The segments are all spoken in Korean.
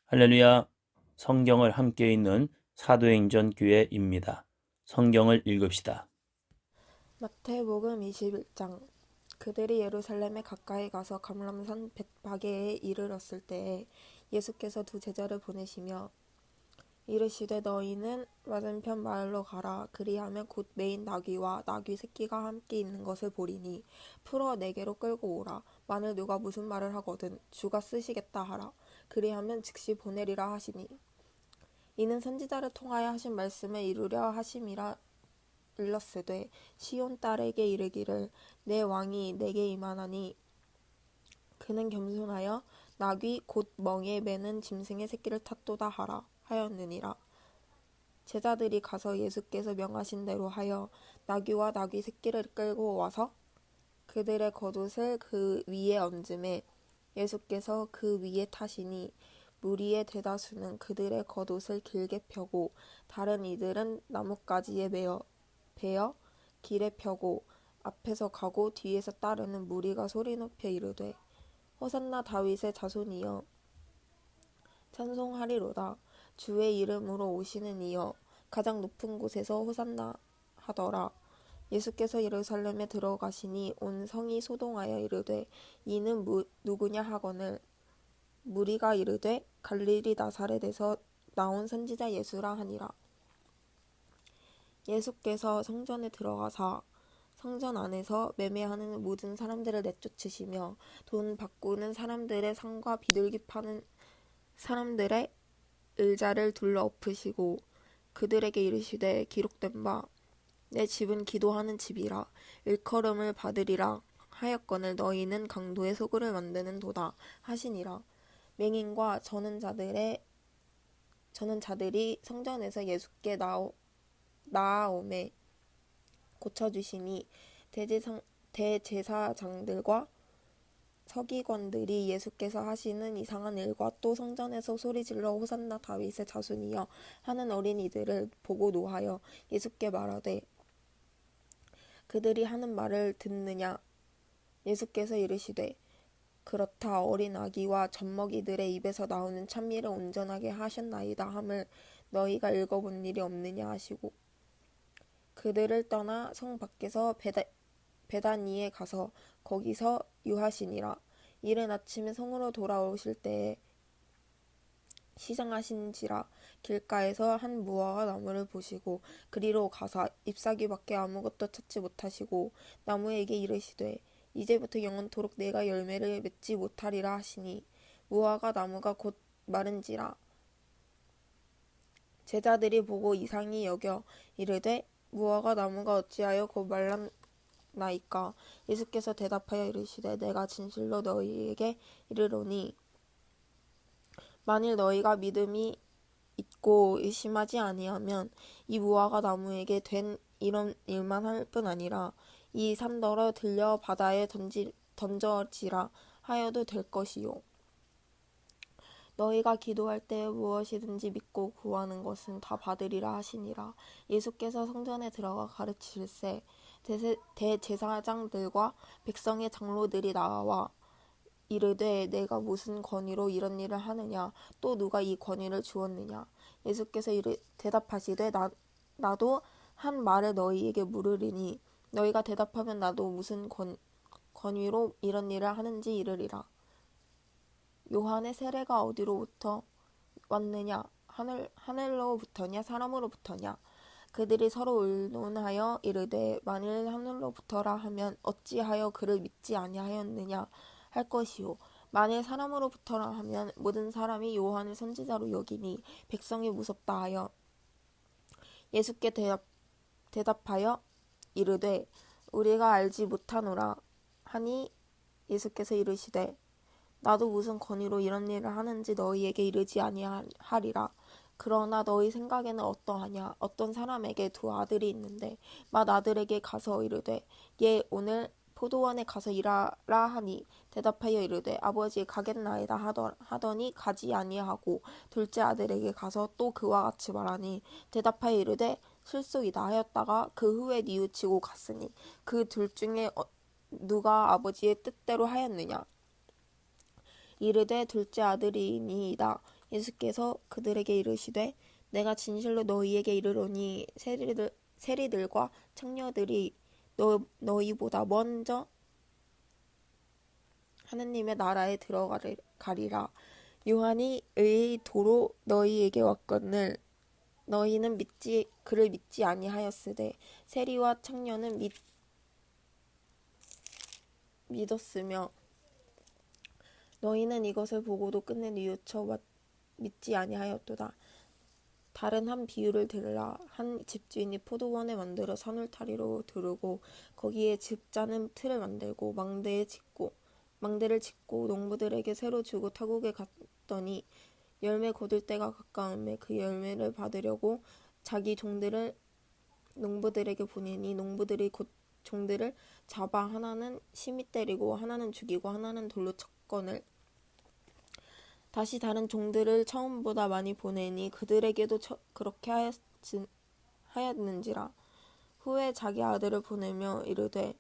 할렐루야. 성경을 함께 읽는 사도행전 교회입니다. 성경을 읽읍시다. 마태복음 21장. 그들이 예루살렘에 가까이 가서 감람산 벳바게에 이르렀을 때에 예수께서 두 제자를 보내시며 이르시되 너희는 맞은편 마을로 가라. 그리하면 곧 메인 나귀와 나귀 새끼가 함께 있는 것을 보리니 풀어 내게로 끌고 오라. 만일 누가 무슨 말을 하거든 주가 쓰시겠다 하라. 그리하면 즉시 보내리라 하시니 이는 선지자를 통하여 하신 말씀을 이루려 하심이라. 일렀으되 시온 딸에게 이르기를 내 왕이 내게 임하나니 그는 겸손하여 나귀 곧 멍에 매는 짐승의 새끼를 탔도다 하라 하였느니라. 제자들이 가서 예수께서 명하신 대로 하여 나귀와 나귀 새끼를 끌고 와서 그들의 겉옷을 그 위에 얹음에 예수께서 그 위에 타시니 무리의 대다수는 그들의 겉옷을 길게 펴고 다른 이들은 나뭇가지에 베어 길에 펴고 앞에서 가고 뒤에서 따르는 무리가 소리 높여 이르되 호산나 다윗의 자손이여 찬송하리로다. 주의 이름으로 오시는 이여 가장 높은 곳에서 호산나 하더라. 예수께서 예루살렘에 들어가시니 온 성이 소동하여 이르되 이는 누구냐 하거늘 무리가 이르되 갈릴리 나사렛에서 나온 선지자 예수라 하니라. 예수께서 성전에 들어가사 성전 안에서 매매하는 모든 사람들을 내쫓으시며 돈 바꾸는 사람들의 상과 비둘기 파는 사람들의 의자를 둘러 엎으시고 그들에게 이르시되 기록된 바 내 집은 기도하는 집이라 일컬음을 받으리라 하였거늘 너희는 강도의 소굴을 만드는 도다 하시니라. 맹인과 저는 자들이 성전에서 예수께 나아오매 고쳐주시니 대제사장들과 서기관들이 예수께서 하시는 이상한 일과 또 성전에서 소리질러 호산나 다윗의 자손이여 하는 어린이들을 보고 노하여 예수께 말하되 그들이 하는 말을 듣느냐. 예수께서 이르시되 그렇다. 어린 아기와 젖먹이들의 입에서 나오는 찬미를 온전하게 하셨나이다 함을 너희가 읽어본 일이 없느냐 하시고 그들을 떠나 성 밖에서 베다니에 가서 거기서 유하시니라. 이른 아침에 성으로 돌아오실 때에 시장하신지라. 길가에서 한 무화과 나무를 보시고 그리로 가사 잎사귀밖에 아무것도 찾지 못하시고 나무에게 이르시되 이제부터 영원토록 내가 열매를 맺지 못하리라 하시니 무화과 나무가 곧 마른지라. 제자들이 보고 이상히 여겨 이르되 무화과 나무가 어찌하여 곧 말랐나이까. 예수께서 대답하여 이르시되 내가 진실로 너희에게 이르노니 만일 너희가 믿음이 있고 의심하지 아니하면 이 무화과 나무에게 된 이런 일만 할 뿐 아니라 이 산더러 들려 바다에 던져지라 하여도 될 것이요. 너희가 기도할 때에 무엇이든지 믿고 구하는 것은 다 받으리라 하시니라. 예수께서 성전에 들어가 가르치실세 대제사장들과 백성의 장로들이 나와 이르되 내가 무슨 권위로 이런 일을 하느냐 또 누가 이 권위를 주었느냐. 예수께서 대답하시되 나도 한 말을 너희에게 물으리니 너희가 대답하면 나도 무슨 권위로 이런 일을 하는지 이르리라. 요한의 세례가 어디로부터 왔느냐 하늘로부터냐 사람으로부터냐. 그들이 서로 의논하여 이르되 만일 하늘로부터라 하면 어찌하여 그를 믿지 아니하였느냐 할 것이요 만일 사람으로부터라 하면 모든 사람이 요한을 선지자로 여기니 백성이 무섭다 하여 예수께 대답하여 이르되 우리가 알지 못하노라 하니 예수께서 이르시되 나도 무슨 권위로 이런 일을 하는지 너희에게 이르지 아니하리라. 그러나 너희 생각에는 어떠하냐. 어떤 사람에게 두 아들이 있는데 맏아들에게 가서 이르되 얘 오늘 포도원에 가서 일하라 하니 대답하여 이르되 아버지 가겠나이다 하더니 가지 아니하고 둘째 아들에게 가서 또 그와 같이 말하니 대답하여 이르되 실속이다 하였다가 그 후에 뉘우치고 갔으니 그 둘 중에 누가 아버지의 뜻대로 하였느냐. 이르되 둘째 아들이니이다. 예수께서 그들에게 이르시되 내가 진실로 너희에게 이르노니 세리들과 창녀들이 너희보다 먼저 하느님의 나라에 들어가리라. 요한이 의의 도로 너희에게 왔거늘 너희는 그를 믿지 아니하였으되 세리와 창녀는 믿었으며 너희는 이것을 보고도 끝내 뉘우쳐 믿지 아니하였도다. 다른 한 비유를 들으라. 한 집주인이 포도원에 만들어 산울타리로 두르고 거기에 즙 짜는 틀을 만들고 망대를 짓고 농부들에게 새로 주고 타국에 갔더니 열매 거둘 때가 가까움에 그 열매를 받으려고 자기 종들을 농부들에게 보내니 농부들이 곧 종들을 잡아 하나는 심히 때리고 하나는 죽이고 하나는 돌로 쳤거늘 다시 다른 종들을 처음보다 많이 보내니 그들에게도 그렇게 하였는지라. 후에 자기 아들을 보내며 이르되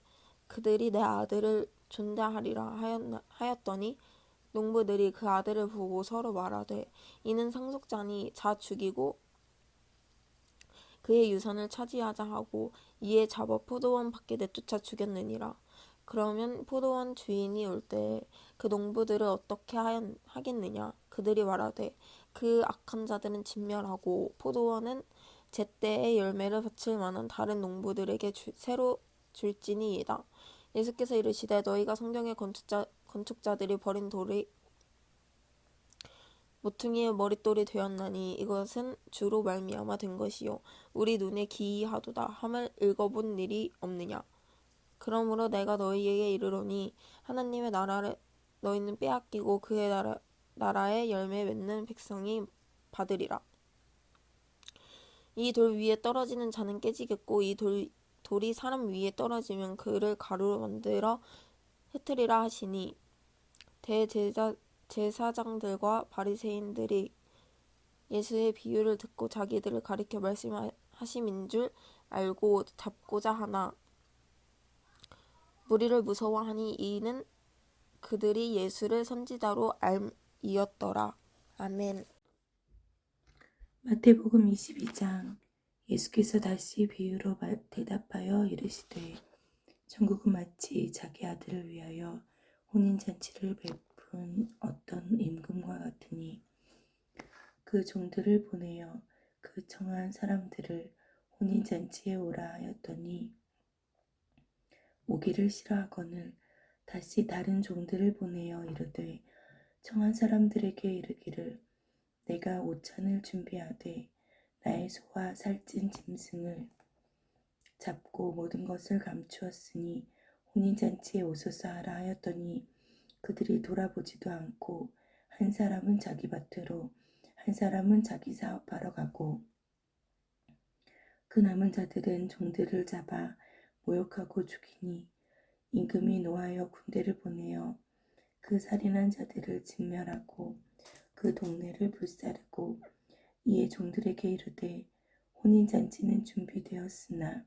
그들이 내 아들을 존대하리라 하였더니 농부들이 그 아들을 보고 서로 말하되 이는 상속자니 자 죽이고 그의 유산을 차지하자 하고 이에 잡아 포도원 밖에 내쫓아 죽였느니라. 그러면 포도원 주인이 올 때에 그 농부들을 어떻게 하겠느냐. 그들이 말하되 그 악한 자들은 진멸하고 포도원은 제때에 열매를 바칠 만한 다른 농부들에게 새로 줄지니이다. 예수께서 이르시되 너희가 성경의 건축자들이 버린 돌이 모퉁이의 머릿돌이 되었나니 이것은 주로 말미암아 된 것이요 우리 눈에 기이하도다 함을 읽어본 일이 없느냐. 그러므로 내가 너희에게 이르노니 하나님의 나라를 너희는 빼앗기고 그의 나라의 열매 맺는 백성이 받으리라. 이 돌 위에 떨어지는 자는 깨지겠고 이 돌이 사람 위에 떨어지면 그를 가루로 만들어 흩으리라 하시니 제사장들과 바리새인들이 예수의 비유를 듣고 자기들을 가리켜 말씀하심인 줄 알고 잡고자 하나 무리를 무서워하니 이는 그들이 예수를 선지자로 알미었더라. 아멘. 마태복음 22장. 예수께서 다시 비유로 대답하여 이르시되 천국은 마치 자기 아들을 위하여 혼인잔치를 베푼 어떤 임금과 같으니 그 종들을 보내어 그 청한 사람들을 혼인잔치에 오라 하였더니 오기를 싫어하거늘 다시 다른 종들을 보내어 이르되 청한 사람들에게 이르기를 내가 오찬을 준비하되 나의 소와 살찐 짐승을 잡고 모든 것을 감추었으니 혼인잔치에 오소서 하라 하였더니 그들이 돌아보지도 않고 한 사람은 자기 밭으로 한 사람은 자기 사업하러 가고 그 남은 자들은 종들을 잡아 모욕하고 죽이니 임금이 노하여 군대를 보내어 그 살인한 자들을 진멸하고 그 동네를 불사르고 이에 종들에게 이르되 혼인잔치는 준비되었으나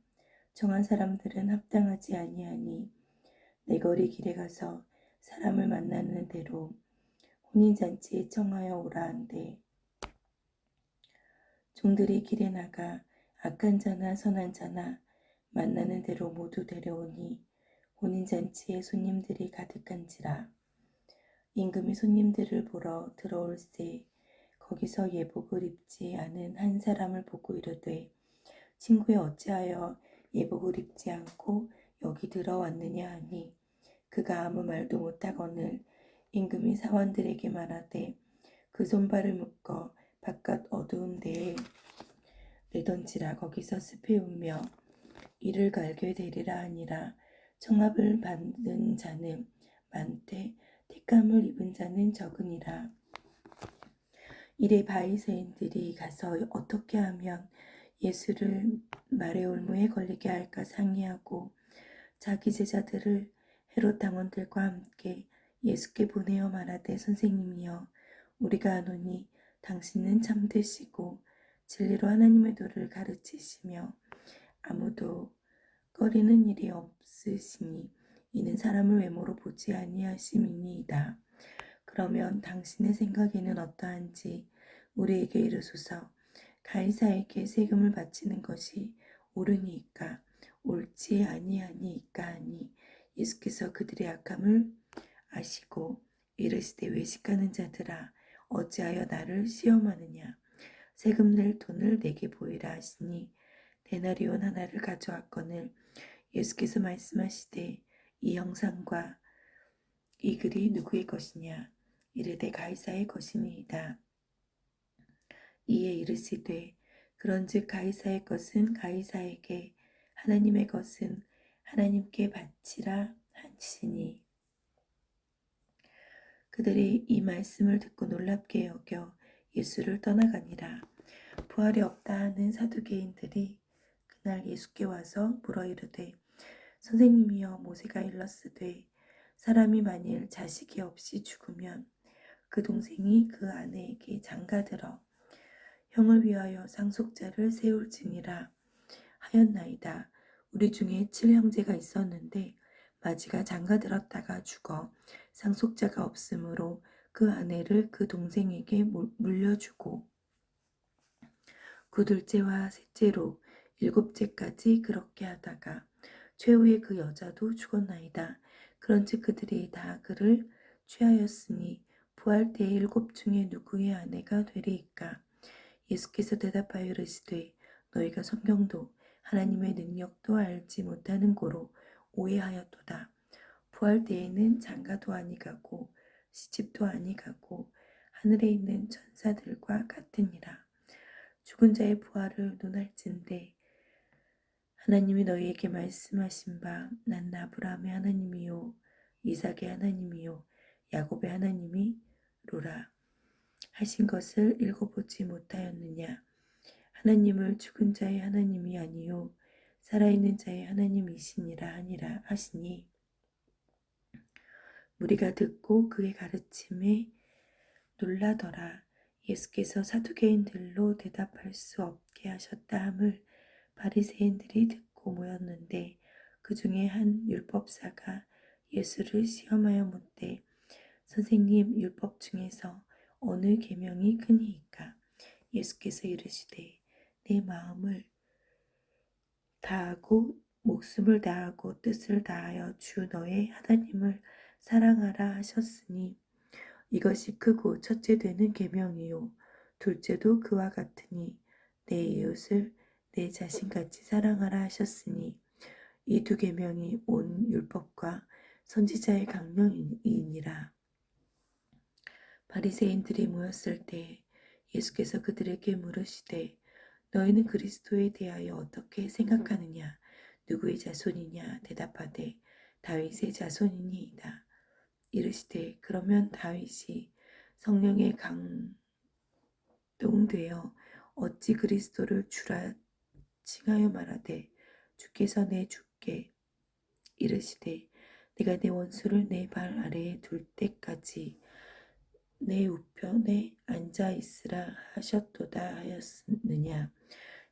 정한 사람들은 합당하지 아니하니 내 거리 길에 가서 사람을 만나는 대로 혼인잔치에 청하여 오라 한대 종들이 길에 나가 악한 자나 선한 자나 만나는 대로 모두 데려오니 혼인잔치에 손님들이 가득한지라. 임금이 손님들을 보러 들어올세 거기서 예복을 입지 않은 한 사람을 보고 이르되 친구여 어찌하여 예복을 입지 않고 여기 들어왔느냐 하니 그가 아무 말도 못하거늘 임금이 사원들에게 말하되 그 손발을 묶어 바깥 어두운 데에 내던지라. 거기서 습히 울며 이를 갈게 되리라 하니라. 청합을 받은 자는 많되 택함을 입은 자는 적으니라. 이에 바리새인들이 가서 어떻게 하면 예수를 말의 올무에 걸리게 할까 상의하고 자기 제자들을 헤롯 당원들과 함께 예수께 보내어 말하되 선생님이여 우리가 아노니 당신은 참되시고 진리로 하나님의 도를 가르치시며 아무도 꺼리는 일이 없으시니 이는 사람을 외모로 보지 아니하심이니이다. 그러면 당신의 생각에는 어떠한지 우리에게 이르소서. 가이사에게 세금을 바치는 것이 옳으니이까 옳지 아니하니이까 하니 예수께서 그들의 악함을 아시고 이르시되 외식하는 자들아 어찌하여 나를 시험하느냐. 세금 낼 돈을 내게 보이라 하시니 데나리온 하나를 가져왔거늘 예수께서 말씀하시되 이 형상과 이 글이 누구의 것이냐. 이르되 가이사의 것이니이다. 이에 이르시되 그런즉 가이사의 것은 가이사에게 하나님의 것은 하나님께 바치라 하시니 그들이 이 말씀을 듣고 놀랍게 여겨 예수를 떠나가니라. 부활이 없다 하는 사두개인들이 그날 예수께 와서 물어 이르되 선생님이여 모세가 일렀으되 사람이 만일 자식이 없이 죽으면 그 동생이 그 아내에게 장가들어 형을 위하여 상속자를 세울지니라 하였나이다. 우리 중에 7형제가 있었는데 마지가 장가들었다가 죽어 상속자가 없으므로 그 아내를 그 동생에게 물려주고 그 둘째와 셋째로 7째까지 그렇게 하다가 최후에 그 여자도 죽었나이다. 그런즉 그들이 다 그를 취하였으니 부활 때에 7 중에 누구의 아내가 되리이까. 예수께서 대답하여 이르시되 너희가 성경도 하나님의 능력도 알지 못하는 고로 오해하였도다. 부활 때에는 장가도 아니가고 시집도 아니가고 하늘에 있는 천사들과 같으니라. 죽은 자의 부활을 논할진대 하나님이 너희에게 말씀하신 바 난 아브라함의 하나님이요 이삭의 하나님이요 야곱의 하나님이로라 하신 것을 읽어보지 못하였느냐. 하나님을 죽은 자의 하나님이 아니요 살아있는 자의 하나님이시니라 하니라 하시니 무리가 듣고 그의 가르침에 놀라더라. 예수께서 사두개인들로 대답할 수 없게 하셨다 함을 바리새인들이 듣고 모였는데 그 중에 한 율법사가 예수를 시험하여 묻되 선생님 율법 중에서 어느 계명이 크니이까. 예수께서 이르시되 내 마음을 다하고 목숨을 다하고 뜻을 다하여 주 너의 하나님을 사랑하라 하셨으니 이것이 크고 첫째 되는 계명이요 둘째도 그와 같으니 내 이웃을 내 자신같이 사랑하라 하셨으니 이 2 계명이 온 율법과 선지자의 강령이니라. 바리새인들이 모였을 때 예수께서 그들에게 물으시되 너희는 그리스도에 대하여 어떻게 생각하느냐. 누구의 자손이냐. 대답하되 다윗의 자손이니이다. 이르시되 그러면 다윗이 성령에 감동되어 어찌 그리스도를 주라 칭하여 말하되 주께서 내 주께 이르시되 내가 내 원수를 내 발 아래에 둘 때까지 내 우편에 앉아 있으라 하셨도다 하였느냐.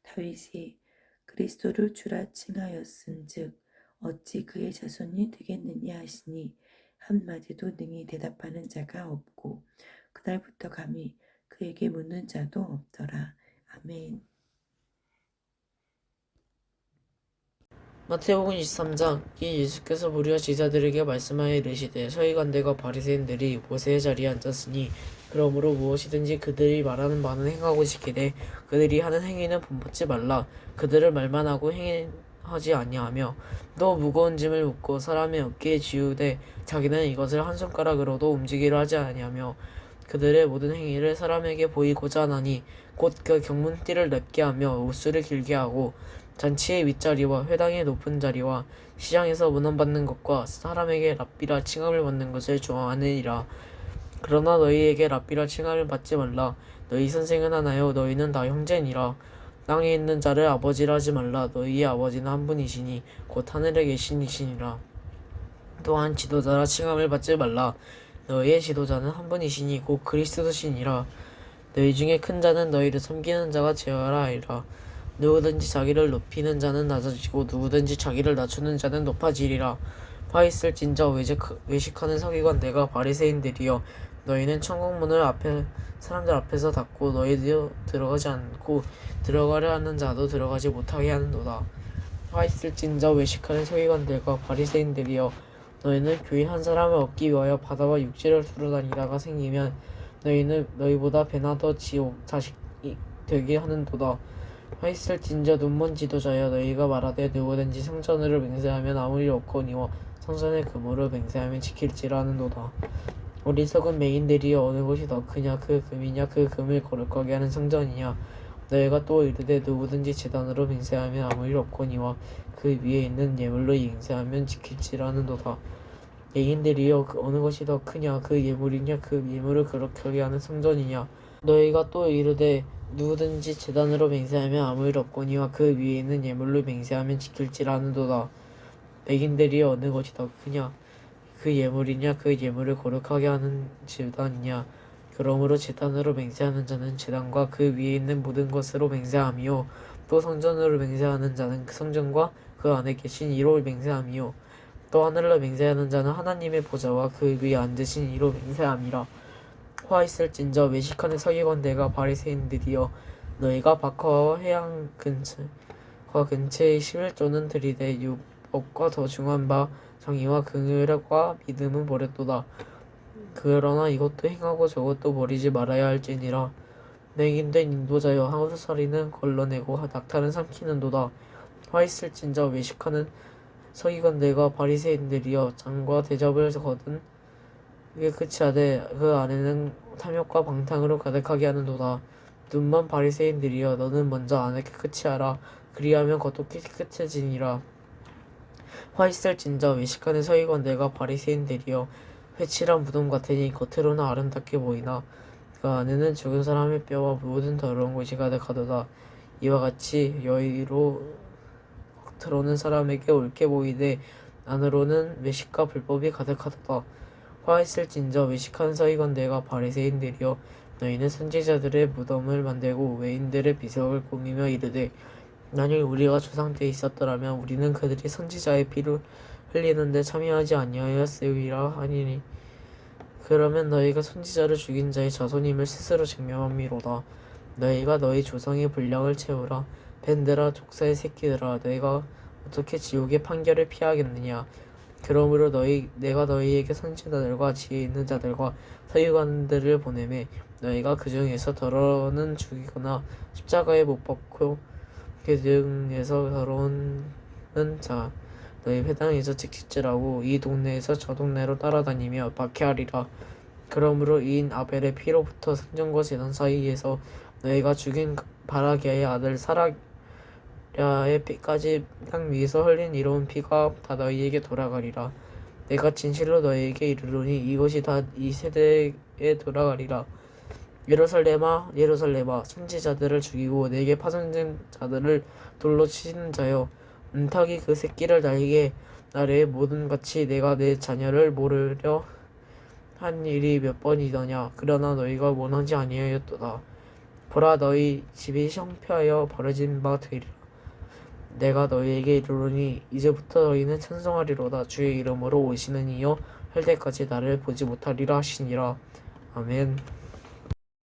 다윗이 그리스도를 주라 칭하였은즉 어찌 그의 자손이 되겠느냐 하시니 한마디도 능히 대답하는 자가 없고 그날부터 감히 그에게 묻는 자도 없더라. 아멘. 마태복음 23장. 이 예수께서 무리와 제자들에게 말씀하여 이르시되 서기관들과 바리새인들이 모세의 자리에 앉았으니 그러므로 무엇이든지 그들이 말하는 바는 행하고 지키되 그들이 하는 행위는 본받지 말라. 그들을 말만 하고 행하지 아니하며 또 무거운 짐을 묻고 사람의 어깨에 지우되 자기는 이것을 한 손가락으로도 움직이려 하지 아니하며 그들의 모든 행위를 사람에게 보이고자 하나니 곧 그 경문띠를 lep게 하며 옷수를 길게 하고 잔치의 윗자리와 회당의 높은 자리와 시장에서 문안받는 것과 사람에게 랍비라 칭함을 받는 것을 좋아하느니라. 그러나 너희에게 랍비라 칭함을 받지 말라. 너희 선생은 하나요 너희는 다 형제니라. 땅에 있는 자를 아버지라 하지 말라. 너희의 아버지는 한 분이시니 곧 하늘에 계신 이시니라. 또한 지도자라 칭함을 받지 말라. 너희의 지도자는 한 분이시니 곧 그리스도시니라. 너희 중에 큰 자는 너희를 섬기는 자가 되어야 하리라. 누구든지 자기를 높이는 자는 낮아지고 누구든지 자기를 낮추는 자는 높아지리라. 화 있을진저 외식하는 서기관들과 바리새인들이여 너희는 천국문을 사람들 앞에서 닫고 너희도 들어가지 않고 들어가려 하는 자도 들어가지 못하게 하는도다. 화 있을진저 외식하는 서기관들과 바리새인들이여, 너희는 교인 한 사람을 얻기 위하여 바다와 육지를 두루 다니다가 생기면 너희보다 배나 더 자식이 되게 하는도다. 화 있을진저 눈먼 지도자여, 너희가 말하되 누구든지 성전으로 맹세하면 아무 일 없거니와 성전의 그물을 맹세하면 지킬지라 하는도다. 어리석은 맹인들이여, 어느 것이 더 크냐, 그 금이냐, 그 금을 거룩하게 하는 성전이냐. 너희가 또 이르되 누구든지 제단으로 맹세하면 아무 일 없거니와 그 위에 있는 예물로 맹세하면 지킬지라 하는도다. 맹인들이여, 어느 것이 더 크냐, 그 예물이냐, 그 예물을 거룩하게 하는 성전이냐. 너희가 또 이르되 누구든지 제단으로 맹세하면 아무 일 없거니와 그 위에 있는 예물로 맹세하면 지킬지라 하는도다. 맹인들이여, 어느 것이 더 크냐, 그 예물이냐, 그 예물을 거룩하게 하는 제단이냐. 그러므로 제단으로 맹세하는 자는 제단과 그 위에 있는 모든 것으로 맹세하며, 또 성전으로 맹세하는 자는 그 성전과 그 안에 계신 이로 맹세하며, 또 하늘로 맹세하는 자는 하나님의 보좌와 그 위에 앉으신 이로 맹세함이라. 화 있을진저 외식하는 서기관들과 바리새인들이여, 너희가 박하와 해양 근처에 11조는 들이되 율법과 더 중한 바 정의와 긍휼과 믿음은 버렸도다. 그러나 이것도 행하고 저것도 버리지 말아야 할지니라. 맹인된 인도자여, 하루살이는 걸러내고 낙타는 삼키는도다. 화 있을진저 외식하는 서기관들과 바리새인들이여, 장과 대접을 거둔 그게 끝이 하되 그 안에는 탐욕과 방탕으로 가득하게 하는도다. 눈먼 바리새인들이여, 너는 먼저 안에 깨끗이 하라. 그리하면 겉도 깨끗해지니라. 화 있을진저 외식하는 서기관들과 바리새인들이여, 회칠한 무덤 같으니 겉으로는 아름답게 보이나 그 안에는 죽은 사람의 뼈와 모든 더러운 것이 가득하도다. 이와 같이 여의로 겉으로는 사람에게 옳게 보이되 안으로는 외식과 불법이 가득하도다. 화 있을진저 외식하는 서기관들과 바리새인들이여, 너희는 선지자들의 무덤을 만들고 외인들의 비석을 꾸미며 이르되, 만일 우리가 조상 때 있었더라면 우리는 그들이 선지자의 피를 흘리는데 참여하지 아니하였으리라 하니니, 그러면 너희가 선지자를 죽인 자의 자손임을 스스로 증명함이로다. 너희가 너희 조상의 분량을 채우라. 밴드라, 족사의 새끼들아, 너희가 어떻게 지옥의 판결을 피하겠느냐. 그러므로 내가 너희에게 선지자들과 지혜 있는 자들과 서기관들을 보내매, 너희가 그 중에서 더러는 죽이거나 십자가에 못 박고 그 중에서 더러는 자 너희 회당에서 찍찍질하고 이 동네에서 저 동네로 따라다니며 박해하리라. 그러므로 이인 아벨의 피로부터 성전과 제단 사이에서 너희가 죽인 바라기아의 아들 사라야의 피까지 땅 위에서 흘린 이로운 피가 다 너희에게 돌아가리라. 내가 진실로 너희에게 이르노니 이것이 다 이 세대에 돌아가리라. 예루살렘아, 예루살렘아, 선지자들을 죽이고 내게 파송된 자들을 돌로 치는 자여, 은탁이 그 새끼를 날게 나의 모든 같이 내가 내 자녀를 모르려 한 일이 몇 번이더냐. 그러나 너희가 원하지 아니하였도다. 보라, 너희 집이 형편하여 버려진 바 되리라. 내가 너희에게 이르노니 이제부터 너희는 찬송하리로다. 주의 이름으로 오시는 이여 할 때까지 나를 보지 못하리라 하시니라. 아멘.